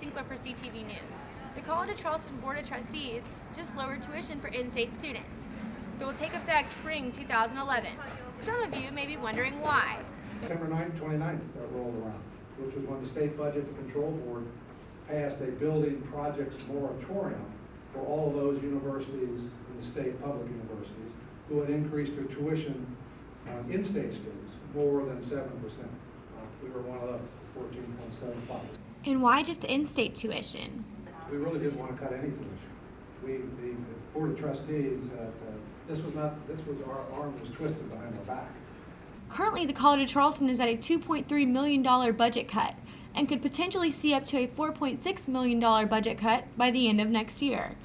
Sinkler for CTV News. The College of Charleston Board of Trustees just lowered tuition for in-state students. It will take effect spring 2011. Some of you may be wondering why. September 29th rolled around, which was when the State Budget Control Board passed a building projects moratorium for all of those universities in the state public universities who had increased their tuition on in-state students more than 7%. We were one of the 14.75%. And why just in-state tuition? We really didn't want to cut any tuition. The Board of Trustees, our arm was twisted behind our back. Currently, the College of Charleston is at a $2.3 million budget cut and could potentially see up to a $4.6 million budget cut by the end of next year.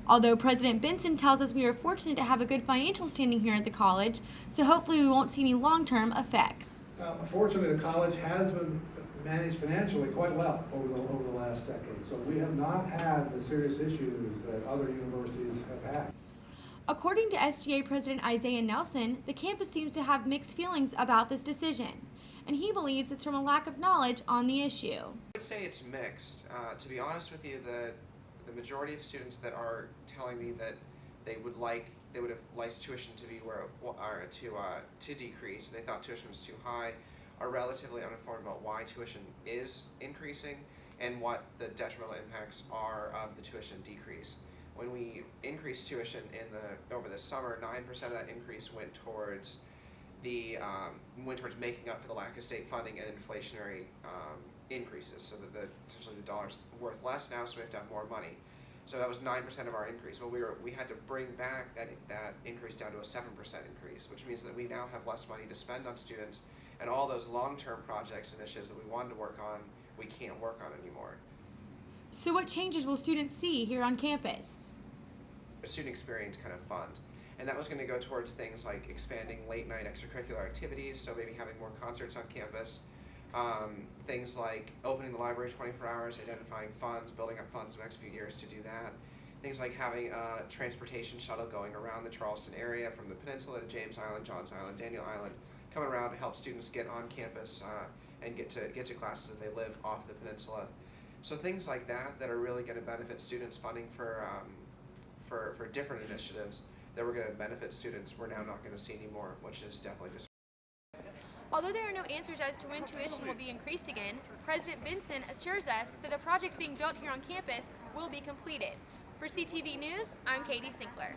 Although President Benson tells us we are fortunate to have a good financial standing here at the college, so hopefully we won't see any long-term effects. Unfortunately, the college has been managed financially quite well over the last decade, so we have not had the serious issues that other universities have had. According to SGA President Isaiah Nelson, the campus seems to have mixed feelings about this decision, and he believes it's from a lack of knowledge on the issue. I would say it's mixed. To be honest with you, the majority of students that are telling me that they would have liked tuition to be to decrease. They thought tuition was too high, are relatively uninformed about why tuition is increasing and what the detrimental impacts are of the tuition decrease. When we increased tuition over the summer, 9% of that increase went towards making up for the lack of state funding and inflationary increases, so that essentially the dollar's worth less now, so we have to have more money. So that was 9% of our increase. Well, we had to bring back that increase down to a 7% increase, which means that we now have less money to spend on students, and all those long-term projects, initiatives that we wanted to work on, we can't work on anymore. So what changes will students see here on campus? A student experience kind of fund. And that was going to go towards things like expanding late-night extracurricular activities, so maybe having more concerts on campus, things like opening the library 24 hours, identifying funds, building up funds in the next few years to do that, things like having a transportation shuttle going around the Charleston area from the peninsula to James Island, Johns Island, Daniel Island, coming around to help students get on campus and get to classes if they live off the peninsula. So things like that are really going to benefit students. Funding for different initiatives that were going to benefit students, we're now not going to see anymore, which is definitely disappointing. Although there are no answers as to when tuition will be increased again, President Benson assures us that the projects being built here on campus will be completed. For CTV News, I'm Katie Sinkler.